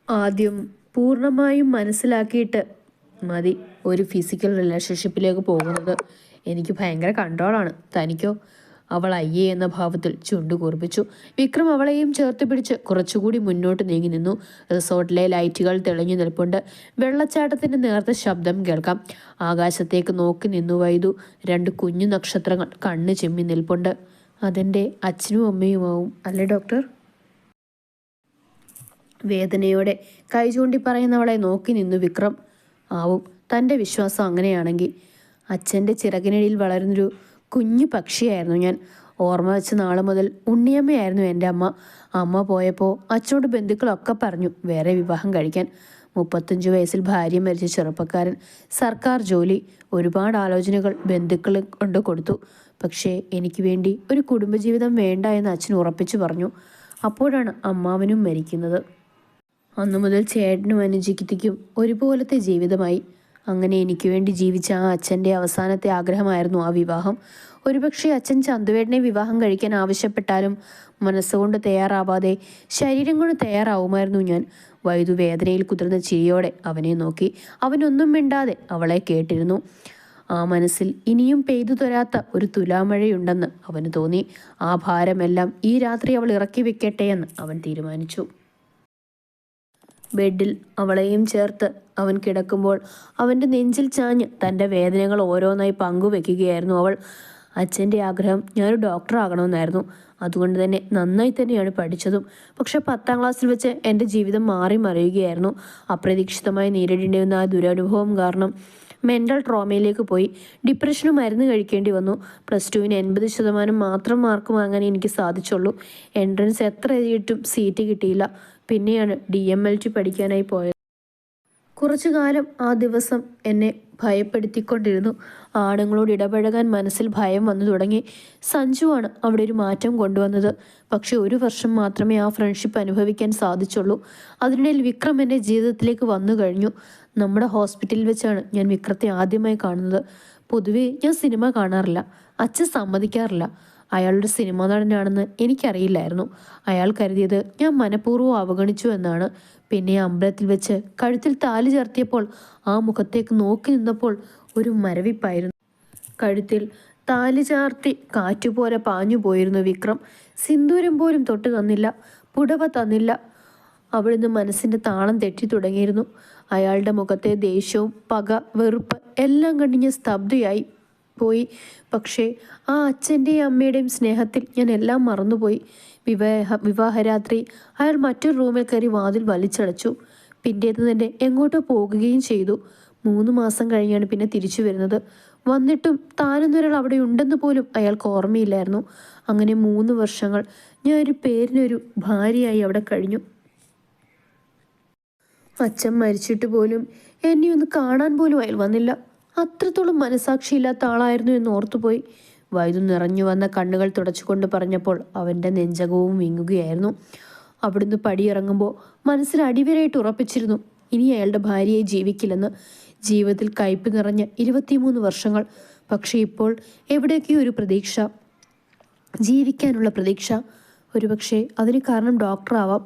ആദ്യം പൂർണ്ണമായും മനസ്സിലാക്കിയിട്ട് മതി ഒരു ഫിസിക്കൽ റിലേഷൻഷിപ്പിലേക്ക് പോകുന്നത്. എനിക്ക് ഭയങ്കര കൺട്രോളാണ്. തനിക്കോ? അവൾ അയ്യേ എന്ന ഭാവത്തിൽ ചുണ്ടു കൂർപ്പിച്ചു. വിക്രം അവളെയും ചേർത്ത് പിടിച്ച് കുറച്ചുകൂടി മുന്നോട്ട് നീങ്ങി നിന്നു. റിസോർട്ടിലെ ലൈറ്റുകൾ തെളിഞ്ഞു നിൽപ്പുണ്ട്. വെള്ളച്ചാട്ടത്തിന്റെ നേർത്ത ശബ്ദം കേൾക്കാം. ആകാശത്തേക്ക് നോക്കി നിന്നു വൈദു. 2 കുഞ്ഞു നക്ഷത്രങ്ങൾ കണ്ണ് ചിമ്മി നിൽപ്പുണ്ട്. അതെൻ്റെ അച്ഛനും അമ്മയുമാവും അല്ലേ ഡോക്ടർ? വേദനയോടെ കൈ ചൂണ്ടി പറയുന്നവളെ നോക്കി നിന്നു വിക്രം. ആവും. തൻ്റെ വിശ്വാസം അങ്ങനെയാണെങ്കിൽ. അച്ഛൻ്റെ ചിറകിനടിയിൽ വളരുന്നൊരു കുഞ്ഞു പക്ഷിയായിരുന്നു ഞാൻ. ഓർമ്മ വെച്ച നാൾ മുതൽ ഉണ്ണിയമ്മയായിരുന്നു എൻ്റെ അമ്മ. അമ്മ പോയപ്പോൾ അച്ഛനോട് ബന്ധുക്കളൊക്കെ പറഞ്ഞു വേറെ വിവാഹം കഴിക്കാൻ. 35 വയസ്സിൽ ഭാര്യ മരിച്ച ചെറുപ്പക്കാരൻ, സർക്കാർ ജോലി, ഒരുപാട് ആലോചനകൾ ബന്ധുക്കളെ കൊണ്ട് കൊടുത്തു. പക്ഷേ എനിക്ക് വേണ്ടി ഒരു കുടുംബജീവിതം വേണ്ട എന്ന് അച്ഛൻ ഉറപ്പിച്ചു പറഞ്ഞു. അപ്പോഴാണ് അമ്മാവനും മരിക്കുന്നത്. അന്നു മുതൽ ചേട്ടനും അനുജിത്തിക്കും ഒരുപോലത്തെ ജീവിതമായി. അങ്ങനെ എനിക്ക് വേണ്ടി ജീവിച്ച ആ അച്ഛൻ്റെ അവസാനത്തെ ആഗ്രഹമായിരുന്നു ആ വിവാഹം. ഒരുപക്ഷെ അച്ഛൻ ചന്തുവേട്ടനെ വിവാഹം കഴിക്കാൻ ആവശ്യപ്പെട്ടാലും മനസ്സുകൊണ്ട് തയ്യാറാവാതെ ശരീരം കൊണ്ട് തയ്യാറാവുമായിരുന്നു ഞാൻ. വൈദു വേദനയിൽ കുതിർന്ന ചിരിയോടെ അവനെ നോക്കി. അവനൊന്നും മിണ്ടാതെ അവളെ കേട്ടിരുന്നു. ആ മനസ്സിൽ ഇനിയും പെയ്തു തൊരാത്ത ഒരു തുലാമഴയുണ്ടെന്ന് അവന് തോന്നി. ആ ഭാരമെല്ലാം ഈ രാത്രി അവൾ ഇറക്കി വെക്കട്ടെ എന്ന് അവൻ തീരുമാനിച്ചു. ബെഡിൽ അവളെയും ചേർത്ത് അവൻ കിടക്കുമ്പോൾ അവൻ്റെ നെഞ്ചിൽ ചാഞ്ഞ് തൻ്റെ വേദനകൾ ഓരോന്നായി പങ്കുവെക്കുകയായിരുന്നു അവൾ. അച്ഛൻ്റെ ആഗ്രഹം ഞാനൊരു ഡോക്ടറാകണമെന്നായിരുന്നു. അതുകൊണ്ട് തന്നെ നന്നായി തന്നെയാണ് പഠിച്ചതും. പക്ഷെ 10ാം ക്ലാസ്സിൽ വെച്ച് എൻ്റെ ജീവിതം മാറി മറിയുകയായിരുന്നു. അപ്രതീക്ഷിതമായി നേരിടേണ്ടി വന്ന ആ ദുരനുഭവം കാരണം മെൻ്റൽ ട്രോമയിലേക്ക് പോയി. ഡിപ്രഷന് മരുന്ന് കഴിക്കേണ്ടി വന്നു. +2-ന് 80% മാത്രം മാർക്ക് വാങ്ങാൻ എനിക്ക് സാധിച്ചുള്ളൂ. എൻട്രൻസ് എത്ര എഴുതിയിട്ടും സീറ്റ് കിട്ടിയില്ല. പിന്നെയാണ് DMLT പഠിക്കാനായി പോയത്. കുറച്ചു കാലം ആ ദിവസം എന്നെ ഭയപ്പെടുത്തിക്കൊണ്ടിരുന്നു. ആണുങ്ങളോട് ഇടപഴകാൻ മനസ്സിൽ ഭയം വന്നു തുടങ്ങി. സഞ്ജുവാണ് അവിടെ ഒരു മാറ്റം കൊണ്ടുവന്നത്. പക്ഷെ 1 വർഷം മാത്രമേ ആ ഫ്രണ്ട്ഷിപ്പ് അനുഭവിക്കാൻ സാധിച്ചുള്ളൂ. അതിനിടയിൽ വിക്രം എൻ്റെ ജീവിതത്തിലേക്ക് വന്നു കഴിഞ്ഞു. നമ്മുടെ ഹോസ്പിറ്റലിൽ വെച്ചാണ് ഞാൻ വിക്രത്തെ ആദ്യമായി കാണുന്നത്. പൊതുവേ ഞാൻ സിനിമ കാണാറില്ല. അച്ഛൻ സമ്മതിക്കാറില്ല. അയാളുടെ സിനിമാ നടനാണെന്ന് എനിക്കറിയില്ലായിരുന്നു. അയാൾ കരുതിയത് ഞാൻ മനഃപൂർവ്വം അവഗണിച്ചു എന്നാണ്. പിന്നെ അമ്പലത്തിൽ വെച്ച് കഴുത്തിൽ താലി ചാർത്തിയപ്പോൾ ആ മുഖത്തേക്ക് നോക്കി നിന്നപ്പോൾ ഒരു മരവിപ്പായിരുന്നു. കഴുത്തിൽ താലി ചാർത്തി കാറ്റുപോലെ പാഞ്ഞു പോയിരുന്നു വിക്രം. സിന്ദൂരം പോലും തൊട്ട് തന്നില്ല, പുടവ തന്നില്ല. അവിടുന്ന് മനസ്സിൻ്റെ താളം തെറ്റി തുടങ്ങിയിരുന്നു. അയാളുടെ മുഖത്തെ ദേഷ്യവും പക, വെറുപ്പ് എല്ലാം കണ്ടിഞ്ഞ് സ്തബ്ധയായി പോയി. പക്ഷേ ആ അച്ഛൻ്റെയും അമ്മയുടെയും സ്നേഹത്തിൽ ഞാൻ എല്ലാം മറന്നുപോയി. വിവാഹരാത്രി അയാൾ മറ്റൊരു റൂമിൽ കയറി വാതിൽ വലിച്ചടച്ചു. പിറ്റേന്ന് തന്നെ എങ്ങോട്ടോ പോകുകയും ചെയ്തു. 3 മാസം കഴിഞ്ഞാണ് പിന്നെ തിരിച്ചു വരുന്നത്. വന്നിട്ടും താനെന്നൊരാൾ അവിടെ ഉണ്ടെന്ന് പോലും അയാൾക്ക് ഓർമ്മയില്ലായിരുന്നു. അങ്ങനെ 3 വർഷങ്ങൾ ഞാൻ ഒരു പേരിനൊരു ഭാര്യയായി അവിടെ കഴിഞ്ഞു. അച്ഛൻ മരിച്ചിട്ട് പോലും എന്നെ ഒന്ന് കാണാൻ പോലും അയാൾ വന്നില്ല. അത്രത്തോളം മനസാക്ഷിയില്ലാത്ത ആളായിരുന്നു എന്ന് ഓർത്തുപോയി. വൈദ്യു നിറഞ്ഞു വന്ന കണ്ണുകൾ തുടച്ചുകൊണ്ട് പറഞ്ഞപ്പോൾ അവൻ്റെ നെഞ്ചകവും വിങ്ങുകയായിരുന്നു. അവിടുന്ന് പടിയിറങ്ങുമ്പോൾ മനസ്സിൽ അടിവരായിട്ട് ഉറപ്പിച്ചിരുന്നു ഇനി അയാളുടെ ഭാര്യയെ ജീവിക്കില്ലെന്ന്. ജീവിതത്തിൽ കയ്പ് നിറഞ്ഞ 23 വർഷങ്ങൾ. പക്ഷെ ഇപ്പോൾ എവിടെയൊക്കെയോ ഒരു പ്രതീക്ഷ, ജീവിക്കാനുള്ള പ്രതീക്ഷ. ഒരുപക്ഷെ അതിന് കാരണം ഡോക്ടറാവാം.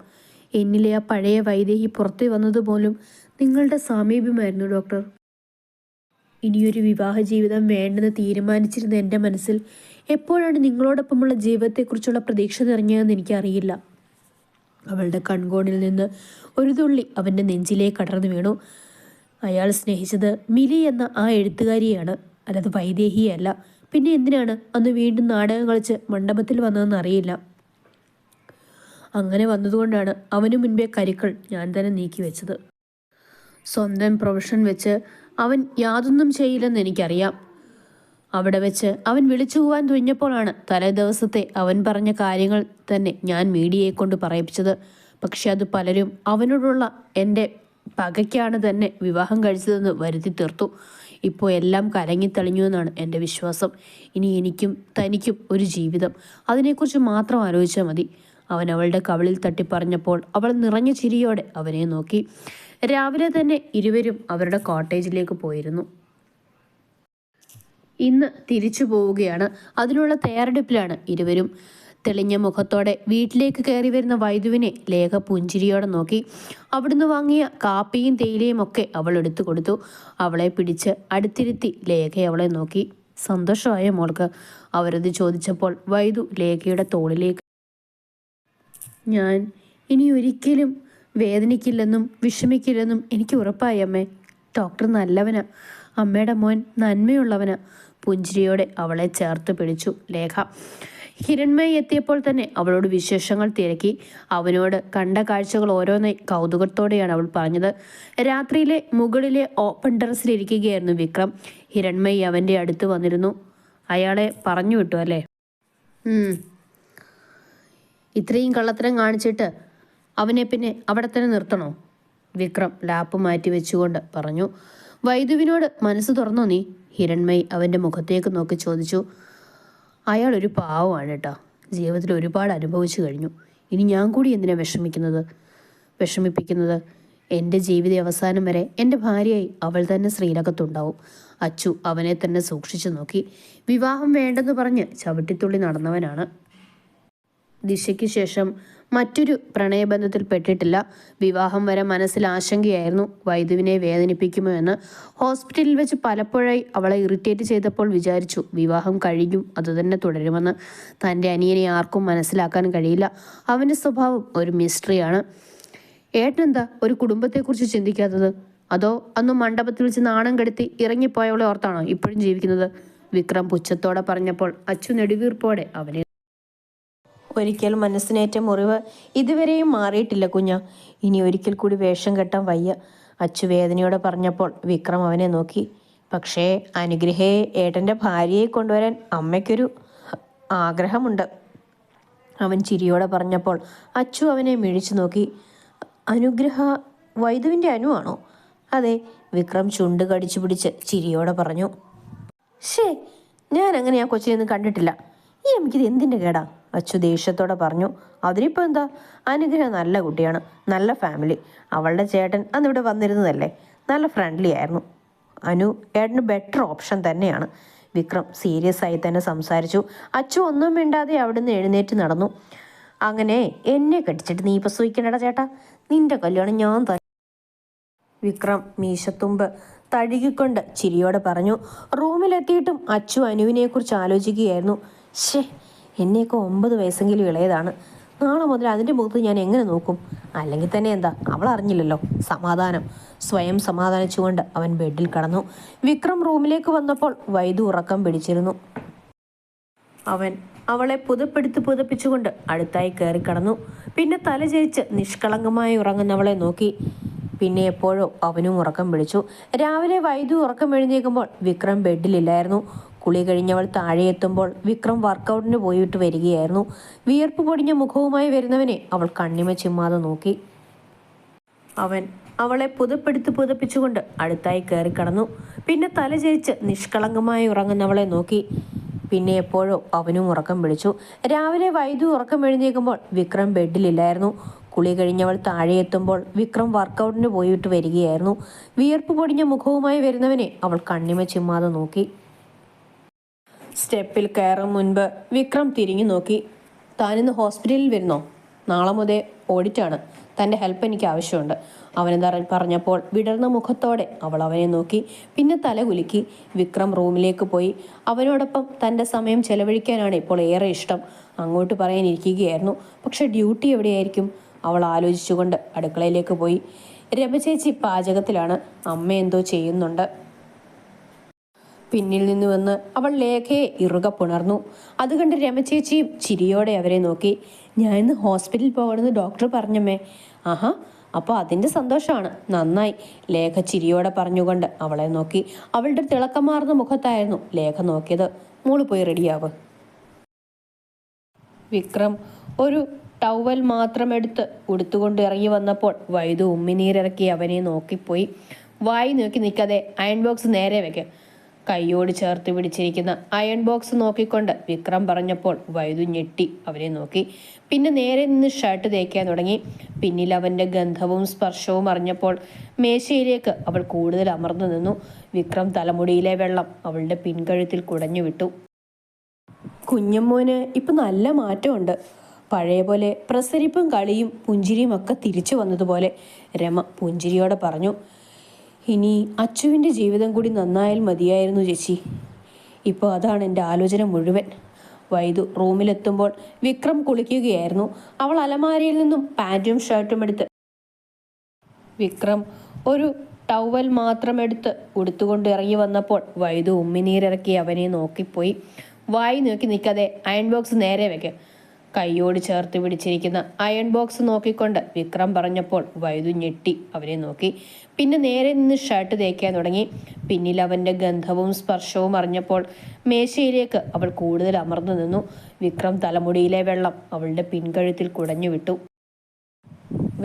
എന്നിലെ ആ പഴയ വൈദേഹി പുറത്തു വന്നതുപോലും നിങ്ങളുടെ സാമീപ്യമായിരുന്നു ഡോക്ടർ. ഇനിയൊരു വിവാഹ ജീവിതം വേണ്ടെന്ന് തീരുമാനിച്ചിരുന്ന എൻ്റെ മനസ്സിൽ എപ്പോഴാണ് നിങ്ങളോടൊപ്പമുള്ള ജീവിതത്തെക്കുറിച്ചുള്ള പ്രതീക്ഷ നിറഞ്ഞതെന്ന് എനിക്കറിയില്ല. അവളുടെ കൺകോണിൽ നിന്ന് ഒരു തുള്ളി അവൻ്റെ നെഞ്ചിലേക്ക് അടർന്നു വീണു. അയാൾ സ്നേഹിച്ചത് മിലി എന്ന ആ എഴുത്തുകാരിയാണ്, അല്ലാതെ വൈദേഹിയല്ല. പിന്നെ എന്തിനാണ് അന്ന് വീണ്ടും നാടകം കളിച്ച് മണ്ഡപത്തിൽ വന്നതെന്ന് അറിയില്ല. അങ്ങനെ വന്നതുകൊണ്ടാണ് അവന് മുൻപേ കരുക്കൾ ഞാൻ തന്നെ നീക്കി വെച്ചത്. സ്വന്തം പ്രൊഫഷൻ വെച്ച് അവൻ യാതൊന്നും ചെയ്യില്ലെന്ന് എനിക്കറിയാം. അവിടെ വെച്ച് അവൻ വിളിച്ചു പോവാൻ തുനിഞ്ഞപ്പോഴാണ് തലേ ദിവസത്തെ അവൻ പറഞ്ഞ കാര്യങ്ങൾ തന്നെ ഞാൻ മീഡിയയെ കൊണ്ട് പറയിപ്പിച്ചത്. പക്ഷെ അത് പലരും അവനോടുള്ള എൻ്റെ പകയ്ക്കാണ് തന്നെ വിവാഹം കഴിച്ചതെന്ന് വരുത്തി തീർത്തു. ഇപ്പോൾ എല്ലാം കലങ്ങിത്തെളിഞ്ഞു എന്നാണ് എൻ്റെ വിശ്വാസം. ഇനി എനിക്കും തനിക്കും ഒരു ജീവിതം, അതിനെക്കുറിച്ച് മാത്രം ആലോചിച്ചാൽ മതി. അവൻ അവളുടെ കവിളിൽ തട്ടി പറഞ്ഞപ്പോൾ അവൾ നിറഞ്ഞ ചിരിയോടെ അവനെ നോക്കി. രാവിലെ തന്നെ ഇരുവരും അവരുടെ കോട്ടേജിലേക്ക് പോയിരുന്നു. ഇന്ന് തിരിച്ചു പോവുകയാണ്. അതിനുള്ള തയ്യാറെടുപ്പിലാണ് ഇരുവരും. തെളിഞ്ഞ മുഖത്തോടെ വീട്ടിലേക്ക് കയറി വരുന്ന വൈദുവിനെ ലേഖ പുഞ്ചിരിയോടെ നോക്കി. അവിടുന്ന് വാങ്ങിയ കാപ്പിയും തേയിലയും ഒക്കെ അവൾ എടുത്തു കൊടുത്തു. അവളെ പിടിച്ച് അടുത്തിരുത്തി ലേഖ അവളെ നോക്കി. സന്തോഷമായ മോൾക്ക്? അവരത് ചോദിച്ചപ്പോൾ വൈദു ലേഖയുടെ തോളിലേക്ക്, ഞാൻ ഇനി ഒരിക്കലും വേദനിക്കില്ലെന്നും വിഷമിക്കില്ലെന്നും എനിക്ക് ഉറപ്പായി അമ്മേ. ഡോക്ടർ നല്ലവനാ, അമ്മയുടെ മോൻ നന്മയുള്ളവനാ. പുഞ്ചിരിയോടെ അവളെ ചേർത്ത് പിടിച്ചു ലേഖ. ഹിരൺമയി എത്തിയപ്പോൾ തന്നെ അവളോട് വിശേഷങ്ങൾ തിരക്കി. അവനോട് കണ്ട കാഴ്ചകൾ ഓരോന്നായി കൗതുകത്തോടെയാണ് അവൾ പറഞ്ഞത്. രാത്രിയിലെ മുകളിലെ ഓപ്പൺ ടെറസിലിരിക്കുകയായിരുന്നു വിക്രം. ഹിരൺമയി അവൻ്റെ അടുത്ത് വന്നിരുന്നു. അയാളെ പറഞ്ഞു വിട്ടു അല്ലേ? ഇത്രയും കള്ളത്തരം കാണിച്ചിട്ട് അവനെ പിന്നെ അവിടെ തന്നെ നിർത്തണോ? വിക്രം ലാപ്പ് മാറ്റി വെച്ചുകൊണ്ട് പറഞ്ഞു. വൈദുവിനോട് മനസ്സ് തുറന്നോ നീ? ഹിരൺമയി അവൻ്റെ മുഖത്തേക്ക് നോക്കി ചോദിച്ചു. അയാൾ ഒരു പാവമാണ് കേട്ടോ. ജീവിതത്തിൽ ഒരുപാട് അനുഭവിച്ചു കഴിഞ്ഞു. ഇനി ഞാൻ കൂടി എന്തിനാ വിഷമിപ്പിക്കുന്നത്? എൻ്റെ ജീവിത അവസാനം വരെ എൻ്റെ ഭാര്യയായി അവൾ തന്നെ ശ്രീലകത്തുണ്ടാവും. അച്ചു അവനെ തന്നെ സൂക്ഷിച്ചു നോക്കി. വിവാഹം വേണ്ടെന്ന് പറഞ്ഞ് ചവിട്ടിത്തുള്ളി നടന്നവനാണ്. ദിശയ്ക്ക് ശേഷം മറ്റൊരു പ്രണയബന്ധത്തിൽ പെട്ടിട്ടില്ല. വിവാഹം വരെ മനസ്സിൽ ആശങ്കയായിരുന്നു വൈദുവിനെ വേദനിപ്പിക്കുമോ എന്ന്. ഹോസ്പിറ്റലിൽ വെച്ച് പലപ്പോഴായി അവളെ ഇറിറ്റേറ്റ് ചെയ്തപ്പോൾ വിചാരിച്ചു വിവാഹം കഴിഞ്ഞും അതുതന്നെ തുടരുമെന്ന്. തൻ്റെ അനിയനെ ആർക്കും മനസ്സിലാക്കാൻ കഴിയില്ല. അവൻ്റെ സ്വഭാവം ഒരു മിസ്റ്ററിയാണ്. ഏട്ടനെന്താ ഒരു കുടുംബത്തെക്കുറിച്ച് ചിന്തിക്കാത്തത്? അതോ അന്ന് മണ്ഡപത്തിൽ വെച്ച് നാണം കെടുത്തി ഇറങ്ങിപ്പോയവളെ ഓർത്താണോ ഇപ്പോഴും ജീവിക്കുന്നത്? വിക്രം പുച്ഛത്തോടെ പറഞ്ഞപ്പോൾ അച്ചു നെടുവീർപ്പോടെ അവനെ, ഒരിക്കൽ മനസ്സിനേറ്റ മുറിവ് ഇതുവരെയും മാറിയിട്ടില്ല കുഞ്ഞ. ഇനി ഒരിക്കൽ കൂടി വേഷം കെട്ടാൻ വയ്യ. അച്ചു വേദനയോടെ പറഞ്ഞപ്പോൾ വിക്രം അവനെ നോക്കി. പക്ഷേ അനുഗ്രഹയെ ഏട്ടൻ്റെ ഭാര്യയെ കൊണ്ടുവരാൻ അമ്മയ്ക്കൊരു ആഗ്രഹമുണ്ട്. അവൻ ചിരിയോടെ പറഞ്ഞപ്പോൾ അച്ചു അവനെ മിഴിച്ചു നോക്കി. അനുഗ്രഹ വൈദുവിൻ്റെ അനുവാണോ? അതെ, വിക്രം ചുണ്ട് കടിച്ചു പിടിച്ച് ചിരിയോടെ പറഞ്ഞു. ഞാൻ അങ്ങനെ ആ കൊച്ചിനൊന്നും കണ്ടിട്ടില്ല. ഈ അമ്മയ്ക്കിത് എന്തിൻ്റെ കേടാ? അച്ചു ദേഷ്യത്തോടെ പറഞ്ഞു. അതിനിപ്പോൾ എന്താ, അനുഗ്രഹം നല്ല കുട്ടിയാണ്, നല്ല ഫാമിലി. അവളുടെ ചേട്ടൻ അന്നിവിടെ വന്നിരുന്നതല്ലേ, നല്ല ഫ്രണ്ട്ലി ആയിരുന്നു. അനു ഏട്ടന് ബെറ്റർ ഓപ്ഷൻ തന്നെയാണ്. വിക്രം സീരിയസ് ആയി തന്നെ സംസാരിച്ചു. അച്ചു ഒന്നും മിണ്ടാതെ അവിടുന്ന് എഴുന്നേറ്റ് നടന്നു. അങ്ങനെ എന്നെ കടിച്ചിട്ട് നീ പ്രസവിക്കണടാ ചേട്ടാ, നിന്റെ കല്യാണം ഞാൻ തന്നെ. വിക്രം മീശത്തുമ്പ് തഴുകിക്കൊണ്ട് ചിരിയോടെ പറഞ്ഞു. റൂമിലെത്തിയിട്ടും അച്ചു അനുവിനെക്കുറിച്ച് ആലോചിക്കുകയായിരുന്നു. എന്നെയൊക്കെ 9 വയസ്സെങ്കിലും ഇളയതാണ്. നാളെ മുതൽ അതിൻ്റെ മുഖത്ത് ഞാൻ എങ്ങനെ നോക്കും? അല്ലെങ്കിൽ തന്നെ എന്താ, അവൾ അറിഞ്ഞില്ലല്ലോ. സമാധാനം. സ്വയം സമാധാനിച്ചുകൊണ്ട് അവൻ ബെഡിൽ കടന്നു. വിക്രം റൂമിലേക്ക് വന്നപ്പോൾ വൈദു ഉറക്കം പിടിച്ചിരുന്നു. അവൻ അവളെ പുതപ്പിച്ചുകൊണ്ട് അടുത്തായി കയറി കടന്നു. പിന്നെ തലചരിച്ച് നിഷ്കളങ്കമായി ഉറങ്ങുന്നവളെ നോക്കി. പിന്നെ എപ്പോഴോ അവനും ഉറക്കം പിടിച്ചു. രാവിലെ വൈദു ഉറക്കം എഴുന്നേൽക്കുമ്പോൾ വിക്രം ബെഡിലില്ലായിരുന്നു. കുളി കഴിഞ്ഞവൾ താഴെ എത്തുമ്പോൾ വിക്രം വർക്കൗട്ടിന് പോയിട്ട് വരികയായിരുന്നു. വിയർപ്പ് പൊടിഞ്ഞ മുഖവുമായി വരുന്നവനെ അവൾ കണ്ണിമ ചിമ്മാതെ നോക്കി. അവൻ അവളെ പുതപ്പിച്ചുകൊണ്ട് അടുത്തായി കയറി കടന്നു. പിന്നെ തലചരിച്ച് നിഷ്കളങ്കമായി ഉറങ്ങുന്നവളെ നോക്കി. പിന്നെ എപ്പോഴോ അവനും ഉറക്കം പിടിച്ചു. രാവിലെ വൈദു ഉറക്കം എഴുന്നേൽക്കുമ്പോൾ വിക്രം ബെഡിലില്ലായിരുന്നു. കുളി കഴിഞ്ഞവൾ താഴെ എത്തുമ്പോൾ വിക്രം വർക്കൗട്ടിന് പോയിട്ട് വരികയായിരുന്നു. വിയർപ്പ് പൊടിഞ്ഞ മുഖവുമായി വരുന്നവനെ അവൾ കണ്ണിമ ചിമ്മാതെ നോക്കി. സ്റ്റെപ്പിൽ കയറും മുൻപ് വിക്രം തിരിഞ്ഞു നോക്കി. താനിന്ന് ഹോസ്പിറ്റലിൽ വരുന്നോ? നാളെ മുതൽ ഓഡിറ്റാണ്. തൻ്റെ ഹെൽപ്പ് എനിക്ക് ആവശ്യമുണ്ട്. അവനെന്താ പറഞ്ഞപ്പോൾ വിടർന്ന മുഖത്തോടെ അവൾ അവനെ നോക്കി. പിന്നെ തല കുലുക്കി. വിക്രം റൂമിലേക്ക് പോയി. അവനോടൊപ്പം തൻ്റെ സമയം ചെലവഴിക്കാനാണ് ഇപ്പോൾ ഏറെ ഇഷ്ടം. അങ്ങോട്ട് പറയാനിരിക്കുകയായിരുന്നു. പക്ഷെ ഡ്യൂട്ടി എവിടെയായിരിക്കും? അവൾ ആലോചിച്ചുകൊണ്ട് അടുക്കളയിലേക്ക് പോയി. രമചേച്ചി പാചകത്തിലാണ്. അമ്മ എന്തോ ചെയ്യുന്നുണ്ട്. പിന്നിൽ നിന്ന് വന്ന് അവൾ ലേഖയെ ഇറുക പുണർന്നു. അത് കണ്ട് രമചേച്ചിയും ചിരിയോടെ അവരെ നോക്കി. ഞാൻ ഇന്ന് ഹോസ്പിറ്റലിൽ പോകണമെന്ന് ഡോക്ടർ പറഞ്ഞമ്മേ. ആഹാ, അപ്പോൾ അതിൻ്റെ സന്തോഷമാണ്. നന്നായി, ലേഖ ചിരിയോടെ പറഞ്ഞുകൊണ്ട് അവളെ നോക്കി. അവളുടെ തിളക്കമാർന്ന മുഖത്തായിരുന്നു ലേഖ നോക്കിയത്. മോള് പോയി റെഡിയാവ്. വിക്രം ഒരു ടവൽ മാത്രം എടുത്ത് ഉടുത്തുകൊണ്ട് ഇറങ്ങി വന്നപ്പോൾ വൈദു ഉമ്മിനീരിറക്കി അവനെ നോക്കിപ്പോയി. വായി നോക്കി നിൽക്കാതെ അയൺ ബോക്സ് നേരെ വെക്ക്. കൈയോട് ചേർത്ത് പിടിച്ചിരിക്കുന്ന അയൺ ബോക്സ് നോക്കിക്കൊണ്ട് വിക്രം പറഞ്ഞപ്പോൾ വൈദു ഞെട്ടി അവനെ നോക്കി. പിന്നെ നേരെ നിന്ന് ഷർട്ട് തേക്കാൻ തുടങ്ങി. പിന്നിൽ അവൻ്റെ ഗന്ധവും സ്പർശവും അറിഞ്ഞപ്പോൾ മേശയിലേക്ക് അവൾ കൂടുതൽ അമർന്നു നിന്നു. വിക്രം തലമുടിയിലെ വെള്ളം അവളുടെ പിൻകഴുത്തിൽ കുടഞ്ഞു വിട്ടു. കുഞ്ഞമ്മോന് ഇപ്പം നല്ല മാറ്റമുണ്ട്. പഴയ പോലെ പ്രസരിപ്പും കളിയും പുഞ്ചിരിയും ഒക്കെ തിരിച്ചു വന്നതുപോലെ രമ പുഞ്ചിരിയോടെ പറഞ്ഞു. ഇനി അച്ചുവിൻ്റെ ജീവിതം കൂടി നന്നായാൽ മതിയായിരുന്നു ചേച്ചി. ഇപ്പോൾ അതാണ് എൻ്റെ ആലോചന മുഴുവൻ. വൈദു റൂമിലെത്തുമ്പോൾ വിക്രം കുളിക്കുകയായിരുന്നു. അവൾ അലമാരയിൽ നിന്നും പാൻറ്റും ഷർട്ടും എടുത്ത് വിക്രം ഒരു ടവൽ മാത്രം എടുത്ത് ഉടുത്തുകൊണ്ട് ഇറങ്ങി വന്നപ്പോൾ വൈദു ഉമ്മിനീരിറക്കി അവനെ നോക്കിപ്പോയി. വായി നോക്കി നിൽക്കാതെ അയൺ ബോക്സ് നേരെ വെക്ക്. കൈയോട് ചേർത്ത് പിടിച്ചിരിക്കുന്ന അയൺ ബോക്സ് നോക്കിക്കൊണ്ട് വിക്രം പറഞ്ഞപ്പോൾ വൈദു ഞെട്ടി അവനെ നോക്കി. പിന്നെ നേരെ നിന്ന് ഷർട്ട് തേക്കാൻ തുടങ്ങി. പിന്നിൽ അവൻ്റെ ഗന്ധവും സ്പർശവും അറിഞ്ഞപ്പോൾ മേശയിലേക്ക് അവൾ കൂടുതൽ അമർന്നു നിന്നു. വിക്രം തലമുടിയിലെ വെള്ളം അവളുടെ പിൻകഴുത്തിൽ കുടഞ്ഞു വിട്ടു.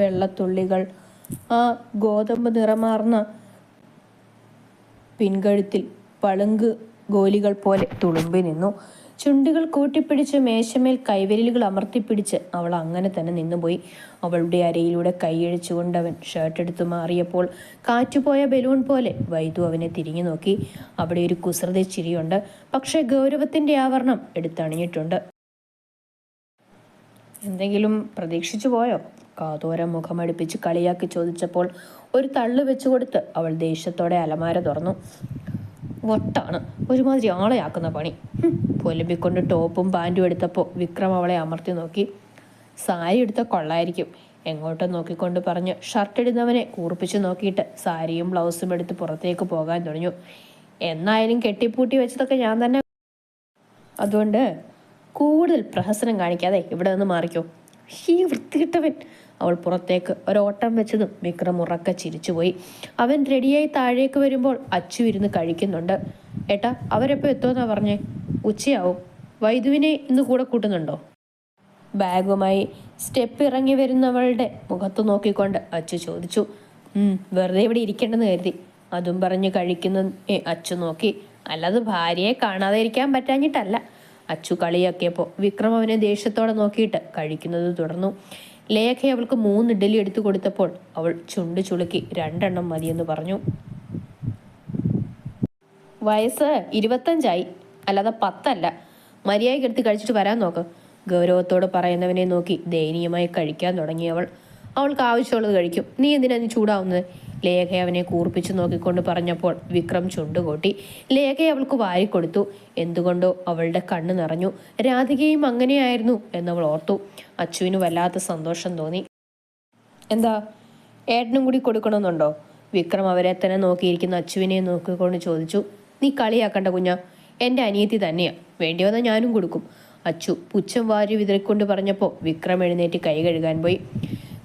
വെള്ളത്തുള്ളികൾ ആ ഗോതമ്പ് നിറമാർന്ന പിൻകഴുത്തിൽ പളുങ്ക് ഗോലികൾ പോലെ തുളുമ്പി നിന്നു. ചുണ്ടുകൾ കൂട്ടിപ്പിടിച്ച് മേശമേൽ കൈവിരലുകൾ അമർത്തിപ്പിടിച്ച് അവൾ അങ്ങനെ തന്നെ നിന്നുപോയി. അവളുടെ അരയിലൂടെ കൈയഴിച്ചുകൊണ്ട് അവൻ ഷർട്ടെടുത്ത് മാറിയപ്പോൾ കാറ്റുപോയ ബലൂൺ പോലെ വൈദു അവനെ തിരിഞ്ഞു നോക്കി. അവിടെ ഒരു കുസൃതി ചിരിയുണ്ട്, പക്ഷേ ഗൗരവത്തിൻ്റെ ആവരണം എടുത്തണിഞ്ഞിട്ടുണ്ട്. എന്തെങ്കിലും പ്രതീക്ഷിച്ചു പോയോ? കാതോരം മുഖമടുപ്പിച്ച് കളിയാക്കി ചോദിച്ചപ്പോൾ ഒരു തള്ളു വെച്ചുകൊടുത്ത് അവൾ ദേഷ്യത്തോടെ അലമാര തുറന്നു. ഒട്ടാണ് ഒരുമാതിരി ആളെയാക്കുന്ന പണി. പൊലിമ്പിക്കൊണ്ട് ടോപ്പും പാൻറ്റും എടുത്തപ്പോൾ വിക്രം അവളെ അമർത്തി നോക്കി. സാരി എടുത്ത കൊള്ളായിരിക്കും എങ്ങോട്ടും നോക്കിക്കൊണ്ട് പറഞ്ഞ് ഷർട്ട് ഇടുന്നവനെ കൂർപ്പിച്ച് നോക്കിയിട്ട് സാരിയും ബ്ലൗസും എടുത്ത് പുറത്തേക്ക് പോകാൻ തുടങ്ങി. എന്നായാലും കെട്ടിപ്പൂട്ടി വെച്ചതൊക്കെ ഞാൻ തന്നെ, അതുകൊണ്ട് കൂടുതൽ പ്രഹസനം കാണിക്കാതെ ഇവിടെ നിന്ന് മാറിക്കോ. ഈ വൃത്തികിട്ടവൻ. അവൾ പുറത്തേക്ക് ഒരോട്ടം വെച്ചതും വിക്രം ഉറക്കെ ചിരിച്ചുപോയി. അവൻ റെഡിയായി താഴേക്ക് വരുമ്പോൾ അച്ചു ഇരുന്ന് കഴിക്കുന്നുണ്ട്. ഏട്ടാ, അവരെപ്പോൾ എത്തുമെന്നാ പറഞ്ഞേ? ഉച്ചയാവും. വൈദുവിനെ ഇന്ന് കൂടെ കൂട്ടുന്നുണ്ടോ? ബാഗുമായി സ്റ്റെപ്പ് ഇറങ്ങി വരുന്നവളുടെ മുഖത്ത് നോക്കിക്കൊണ്ട് അച്ചു ചോദിച്ചു. വെറുതെ ഇവിടെ ഇരിക്കേണ്ടെന്ന് കരുതി. അതും പറഞ്ഞ് കഴിക്കുന്ന അച്ചു നോക്കി. അല്ലാതെ ഭാര്യയെ കാണാതെ ഇരിക്കാൻ പറ്റാഞ്ഞിട്ടല്ല. അച്ചു കളിയാക്കിയപ്പോൾ വിക്രം അവനെ ദേഷ്യത്തോടെ നോക്കിയിട്ട് കഴിക്കുന്നത് തുടർന്നു. ലേഖ അവൾക്ക് 3 ഇഡ്ഡലി എടുത്തു കൊടുത്തപ്പോൾ അവൾ ചുണ്ട് ചുളുക്കി 2 എണ്ണം മതിയെന്ന് പറഞ്ഞു. വയസ്സ് 25 അല്ലാതെ 10 മര്യാദയ്ക്ക് എടുത്ത് കഴിച്ചിട്ട് വരാൻ നോക്ക്. ഗൗരവത്തോട് പറയുന്നവനെ നോക്കി ദയനീയമായി കഴിക്കാൻ തുടങ്ങിയവൾ. അവൾക്ക് ആവശ്യമുള്ളത് കഴിക്കും. നീ എന്തിനാ നീ ചൂടാവുന്നത്? ലേഖ അവനെ കൂർപ്പിച്ച് നോക്കിക്കൊണ്ട് പറഞ്ഞപ്പോൾ വിക്രം ചുണ്ടുകൂട്ടി. ലേഖ അവൾക്ക് വാരിക്കൊടുത്തു. എന്തുകൊണ്ടോ അവളുടെ കണ്ണ് നിറഞ്ഞു. രാധികയും അങ്ങനെയായിരുന്നു എന്നവൾ ഓർത്തു. അച്ചുവിന് വല്ലാത്ത സന്തോഷം തോന്നി. എന്താ, ഏട്ടനും കൂടി കൊടുക്കണമെന്നുണ്ടോ? വിക്രം അവരെ തന്നെ നോക്കിയിരിക്കുന്ന അച്ചുവിനെ നോക്കിക്കൊണ്ട് ചോദിച്ചു. നീ കളിയാക്കണ്ട കുഞ്ഞാ, എൻ്റെ അനിയത്തി തന്നെയാ. വേണ്ടി വന്നാൽ ഞാനും കൊടുക്കും. അച്ചു പുച്ഛം വാരി വിതറിക്കൊണ്ട് പറഞ്ഞപ്പോൾ വിക്രം എഴുന്നേറ്റ് കൈ കഴുകാൻ പോയി.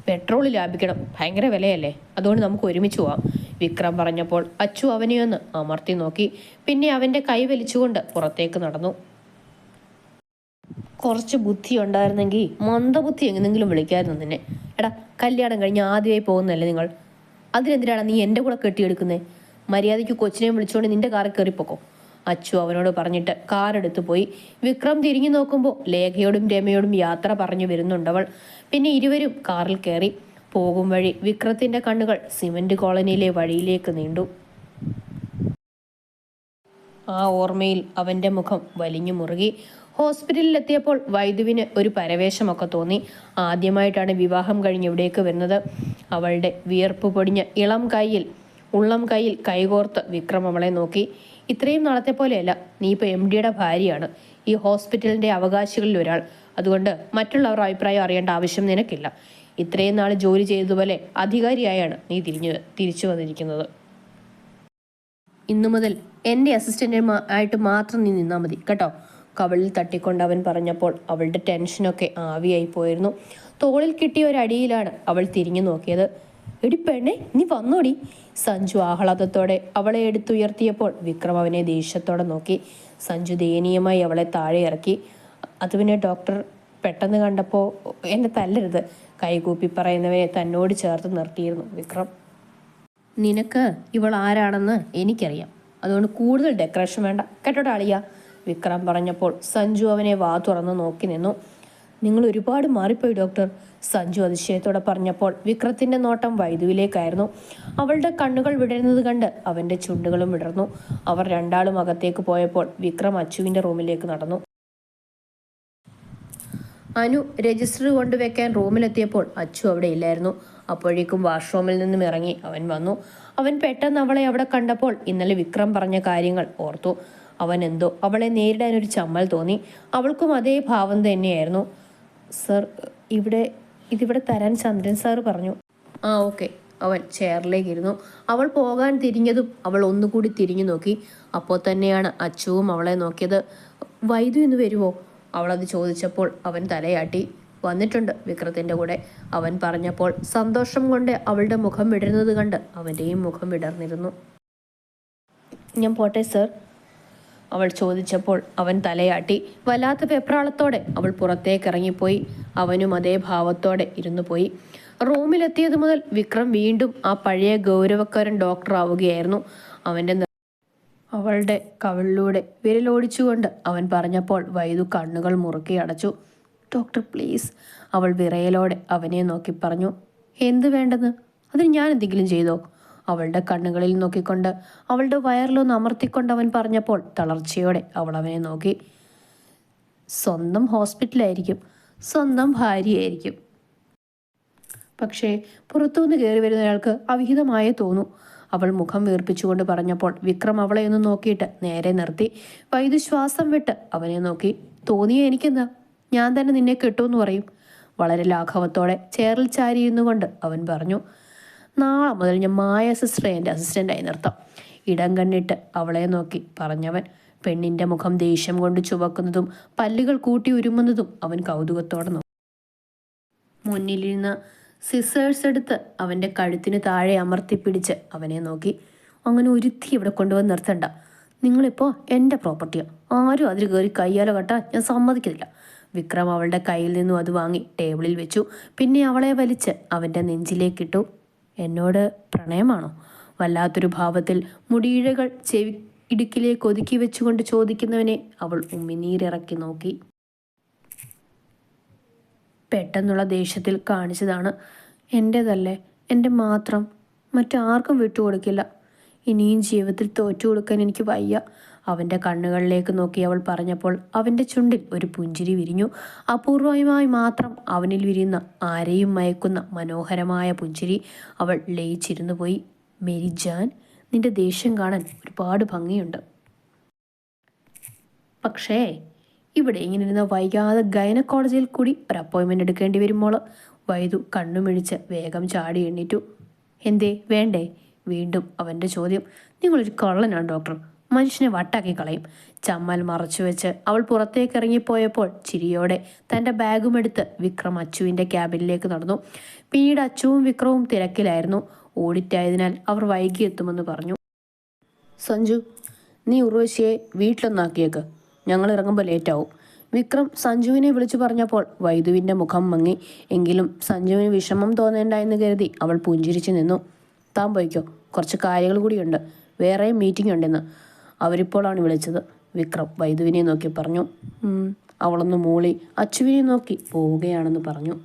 പെട്രോൾ ലാഭിക്കണം, ഭയങ്കര വിലയല്ലേ, അതുകൊണ്ട് നമുക്ക് ഒരുമിച്ച് പോവാം. വിക്രം പറഞ്ഞപ്പോൾ അച്ചു അവനെ ഒന്ന് അമർത്തി നോക്കി. പിന്നെ അവൻ്റെ കൈ വലിച്ചുകൊണ്ട് പുറത്തേക്ക് നടന്നു. കുറച്ച് ബുദ്ധി ഉണ്ടായിരുന്നെങ്കിൽ മന്ദബുദ്ധി എങ്ങനെങ്കിലും വിളിക്കായിരുന്നു നിന്നെ. എടാ, കല്യാണം കഴിഞ്ഞ് ആദ്യമായി പോകുന്നല്ലേ നിങ്ങൾ? അതിനെന്തിനാണ് നീ എൻ്റെ കൂടെ കെട്ടിയെടുക്കുന്നത്? മര്യാദയ്ക്ക് കൊച്ചിനെ വിളിച്ചുകൊണ്ട് നിന്റെ കാറിൽ കയറിപ്പോക്കോ. അച്ചു അവനോട് പറഞ്ഞിട്ട് കാറെടുത്തു പോയി. വിക്രം തിരിഞ്ഞു നോക്കുമ്പോൾ ലേഖയോടും രമയോടും യാത്ര പറഞ്ഞു വരുന്നുണ്ടവൾ. പിന്നെ ഇരുവരും കാറിൽ കയറി. പോകും വഴി വിക്രത്തിന്റെ കണ്ണുകൾ സിമന്റ് കോളനിയിലെ വഴിയിലേക്ക് നീണ്ടു. ആ ഓർമ്മയിൽ അവന്റെ മുഖം വലിഞ്ഞു മുറുകി. ഹോസ്പിറ്റലിലെത്തിയപ്പോൾ വൈദുവിന് ഒരു പരവേശമൊക്കെ തോന്നി. ആദ്യമായിട്ടാണ് വിവാഹം കഴിഞ്ഞ് ഇവിടേക്ക് വരുന്നത്. അവളുടെ വിയർപ്പ് പൊടിഞ്ഞ ഉള്ളം കൈയിൽ കൈകോർത്ത് വിക്രം അവളെ നോക്കി. ഇത്രയും നാളത്തെ പോലെയല്ല, നീ ഇപ്പോൾ MDയുടെ ഭാര്യയാണ്, ഈ ഹോസ്പിറ്റലിൻ്റെ അവകാശികളിൽ ഒരാൾ. അതുകൊണ്ട് മറ്റുള്ളവരുടെ അഭിപ്രായം അറിയേണ്ട ആവശ്യം നിനക്കില്ല. ഇത്രയും നാൾ ജോലി ചെയ്തതുപോലെ അധികാരിയായാണ് നീ തിരിച്ചു വന്നിരിക്കുന്നത്. ഇന്നു മുതൽ എൻ്റെ അസിസ്റ്റൻ്റ് ആയിട്ട് മാത്രം നീ നിന്നാൽ മതി കേട്ടോ. കവളിൽ തട്ടിക്കൊണ്ട് അവൻ പറഞ്ഞപ്പോൾ അവളുടെ ടെൻഷനൊക്കെ ആവിയായി പോയിരുന്നു. തോളിൽ കിട്ടിയ ഒരടിയിലാണ് അവൾ തിരിഞ്ഞു നോക്കിയത്. എടി പെണ്ണെ, നീ വന്നോടി. സഞ്ജു ആഹ്ലാദത്തോടെ അവളെ എടുത്തുയർത്തിയപ്പോൾ വിക്രം അവനെ ദേഷ്യത്തോടെ നോക്കി. സഞ്ജു ദയനീയമായി അവളെ താഴെ ഇറക്കി. അത് പിന്നെ ഡോക്ടർ, പെട്ടെന്ന് കണ്ടപ്പോൾ എന്നെ തല്ലരുത്. കൈകൂപ്പി പറയുന്നവനെ തന്നോട് ചേർത്ത് നിർത്തിയിരുന്നു വിക്രം. നിനക്ക് ഇവൾ ആരാണെന്ന് എനിക്കറിയാം, അതുകൊണ്ട് കൂടുതൽ ഡെക്കറേഷൻ വേണ്ട കേട്ടോടാ അളിയ. വിക്രം പറഞ്ഞപ്പോൾ സഞ്ജു അവനെ വാ തുറന്ന് നോക്കി നിന്നു. നിങ്ങൾ ഒരുപാട് മാറിപ്പോയി ഡോക്ടർ, സഞ്ജു അതിശയത്തോടെ പറഞ്ഞപ്പോൾ വിക്രത്തിന്റെ നോട്ടം വൈദുവിലേക്കായിരുന്നു. അവളുടെ കണ്ണുകൾ വിടരുന്നത് കണ്ട് അവന്റെ ചുണ്ടുകളും വിടർന്നു. അവർ രണ്ടാളും അകത്തേക്ക് പോയപ്പോൾ വിക്രം അച്ചുവിന്റെ റൂമിലേക്ക് നടന്നു. അനു രജിസ്റ്റർ കൊണ്ടുവയ്ക്കാൻ റൂമിലെത്തിയപ്പോൾ അച്ചു അവിടെ ഇല്ലായിരുന്നു. അപ്പോഴേക്കും വാഷ്റൂമിൽ നിന്നും ഇറങ്ങി അവൻ വന്നു. അവൻ പെട്ടെന്ന് അവളെ അവിടെ കണ്ടപ്പോൾ ഇന്നലെ വിക്രം പറഞ്ഞ കാര്യങ്ങൾ ഓർത്തു. അവൻ എന്തോ അവളെ നേരിടാൻ ഒരു ചമ്മൽ തോന്നി. അവൾക്കും അതേ ഭാവം തന്നെയായിരുന്നു. സർ, ഇതിവിടെ തരാൻ ചന്ദ്രൻ സാർ പറഞ്ഞു. ആ ഓക്കെ. അവൻ ചെയറിലേക്ക് ഇരുന്നു. അവൾ പോകാൻ തിരിഞ്ഞതും അവൾ ഒന്നുകൂടി തിരിഞ്ഞു നോക്കി. അപ്പോൾ തന്നെയാണ് അച്ചുവും അവളെ നോക്കിയത്. വൈദ്യു ഇന്ന് വരുമോ? അവളത് ചോദിച്ചപ്പോൾ അവൻ തലയാട്ടി. വന്നിട്ടുണ്ട് വിക്രത്തിൻ്റെ കൂടെ. അവൻ പറഞ്ഞപ്പോൾ സന്തോഷം കൊണ്ട് അവളുടെ മുഖം വിടരുന്നത് കണ്ട് അവൻ്റെയും മുഖം വിടർന്നിരുന്നു. ഞാൻ പോട്ടെ സർ? അവൾ ചോദിച്ചപ്പോൾ അവൻ തലയാട്ടി. വല്ലാത്ത വെപ്രാളത്തോടെ അവൾ പുറത്തേക്ക് ഇറങ്ങിപ്പോയി. അവനും അതേ ഭാവത്തോടെ ഇരുന്നു പോയി. റൂമിലെത്തിയത് മുതൽ വിക്രം വീണ്ടും ആ പഴയ ഗൗരവക്കാരൻ ഡോക്ടർ ആവുകയായിരുന്നു. അവളുടെ കവിളിലൂടെ വിരലോടിച്ചുകൊണ്ട് അവൻ പറഞ്ഞപ്പോൾ വൈദു കണ്ണുകൾ മുറുക്കി അടച്ചു. ഡോക്ടർ പ്ലീസ്, അവൾ വിറയലോടെ അവനെ നോക്കി പറഞ്ഞു. എന്ത് വേണ്ടെന്ന്? അതിന് ഞാൻ എന്തെങ്കിലും ചെയ്തോ? അവളുടെ കണ്ണുകളിൽ നോക്കിക്കൊണ്ട് അവളുടെ വയറിലൊന്ന് അമർത്തിക്കൊണ്ട് അവൻ പറഞ്ഞപ്പോൾ തളർച്ചയോടെ അവൾ അവനെ നോക്കി. സ്വന്തം ഹോസ്പിറ്റലായിരിക്കും, സ്വന്തം ഭാര്യയായിരിക്കും, പക്ഷേ പുറത്തുനിന്ന് കയറി വരുന്നയാൾക്ക് അവിഹിതമായേ തോന്നൂ. അവൾ മുഖം വീർപ്പിച്ചുകൊണ്ട് പറഞ്ഞപ്പോൾ വിക്രം അവളെ ഒന്ന് നോക്കിയിട്ട് നേരെ നിർത്തി. വൈദ്യു ശ്വാസം വിട്ട് അവനെ നോക്കി. തോന്നിയ എനിക്കെന്താ, ഞാൻ തന്നെ നിന്നെ കെട്ടുമെന്ന് പറയും. വളരെ ലാഘവത്തോടെ ചെയറിൽ ചാരിയിരുന്നു കൊണ്ട് അവൻ പറഞ്ഞു. നാളെ മുതൽ ഞാൻ മായ സിസ്റ്ററെ എൻ്റെ അസിസ്റ്റൻ്റായി നിർത്താം. ഇടം കണ്ണിട്ട് അവളെ നോക്കി പറഞ്ഞവൻ. പെണ്ണിൻ്റെ മുഖം ദേഷ്യം കൊണ്ട് ചുവക്കുന്നതും പല്ലുകൾ കൂട്ടി ഉരുമുന്നതും അവൻ കൗതുകത്തോടെ നോക്കി. മുന്നിലിരുന്ന് സിസേഴ്സ് എടുത്ത് അവൻ്റെ കഴുത്തിന് താഴെ അമർത്തിപ്പിടിച്ച് അവനെ നോക്കി. അങ്ങനെ ഒരുത്തി ഇവിടെ കൊണ്ടുവന്ന് നിർത്തണ്ട. നിങ്ങളിപ്പോൾ എൻ്റെ പ്രോപ്പർട്ടിയാണ്. ആരും അതിൽ കയറി കയ്യാല കെട്ടാൻ ഞാൻ സമ്മതിക്കുന്നില്ല. വിക്രം അവളുടെ കയ്യിൽ നിന്നും അത് വാങ്ങി ടേബിളിൽ വെച്ചു. പിന്നെ അവളെ വലിച്ച് അവൻ്റെ നെഞ്ചിലേക്കിട്ടു. എന്നോട് പ്രണയമാണോ? വല്ലാത്തൊരു ഭാവത്തിൽ മുടിയിഴകൾ ചെവി ഇടുക്കിലേക്ക് ഒതുക്കി വെച്ചുകൊണ്ട് ചോദിക്കുന്നവനെ അവൾ ഉമ്മിനീരിറക്കി നോക്കി. പെട്ടെന്നുള്ള ദേഷ്യത്തിൽ കാണിച്ചതാണ്. എൻ്റേതല്ലേ, എൻ്റെ മാത്രം, മറ്റാർക്കും വിട്ടുകൊടുക്കില്ല. ഇനിയും ജീവിതത്തിൽ തോറ്റു കൊടുക്കാൻ എനിക്ക് വയ്യ. അവൻ്റെ കണ്ണുകളിലേക്ക് നോക്കി അവൾ പറഞ്ഞപ്പോൾ അവൻ്റെ ചുണ്ടിൽ ഒരു പുഞ്ചിരി വിരിഞ്ഞു. അപൂർവമായി മാത്രം അവനിൽ വിരിയുന്ന, ആരെയും മയക്കുന്ന മനോഹരമായ പുഞ്ചിരി. അവൾ ലയിച്ചിരുന്നു പോയി. മേരി ജാൻ, നിന്റെ ദേഷ്യം കാണാൻ ഒരുപാട് ഭംഗിയുണ്ട്. പക്ഷേ ഇവിടെ ഇങ്ങനെ ഇരുന്ന് വൈകാതെ ഗൈനക്കോളജിയിൽ കൂടി ഒരു അപ്പോയിൻമെൻ്റ് എടുക്കേണ്ടി വരുമ്പോൾ. വൈദു കണ്ണുമിഴിച്ച് വേഗം ചാടി എണ്ണീറ്റു. എന്തേ, വേണ്ടേ? വീണ്ടും അവൻ്റെ ചോദ്യം. നിങ്ങളൊരു കള്ളനാണ് ഡോക്ടർ, മനുഷ്യനെ വട്ടാക്കി കളയും. ചമ്മൽ മറച്ചു വെച്ച് അവൾ പുറത്തേക്ക് ഇറങ്ങിപ്പോയപ്പോൾ ചിരിയോടെ തൻ്റെ ബാഗുമെടുത്ത് വിക്രം അച്ചുവിൻ്റെ ക്യാബിനിലേക്ക് നടന്നു. പിന്നീട് അച്ചുവും വിക്രവും തിരക്കിലായിരുന്നു. ഓഡിറ്റായതിനാൽ അവർ വൈകി എത്തുമെന്ന് പറഞ്ഞു. സഞ്ജു, നീ ഉർവശിയെ വീട്ടിലൊന്നാക്കിയേക്ക്, ഞങ്ങൾ ഇറങ്ങുമ്പോൾ ലേറ്റാവും. വിക്രം സഞ്ജുവിനെ വിളിച്ചു പറഞ്ഞപ്പോൾ വൈദുവിൻ്റെ മുഖം മങ്ങി. എങ്കിലും സഞ്ജുവിന് വിഷമം തോന്നേണ്ട എന്ന് കരുതി അവൾ പുഞ്ചിരിച്ചു നിന്നു. താൻ പോയിക്കോ, കുറച്ച് കാര്യങ്ങൾ കൂടിയുണ്ട്, വേറെയും മീറ്റിംഗ് ഉണ്ടെന്ന്. അവരിപ്പോഴാണ് വിളിച്ചത്. വിക്രം വൈദുവിനെ നോക്കി പറഞ്ഞു. അവളൊന്ന് മൂളി അച്ചുവിനെ നോക്കി പോവുകയാണെന്ന് പറഞ്ഞു.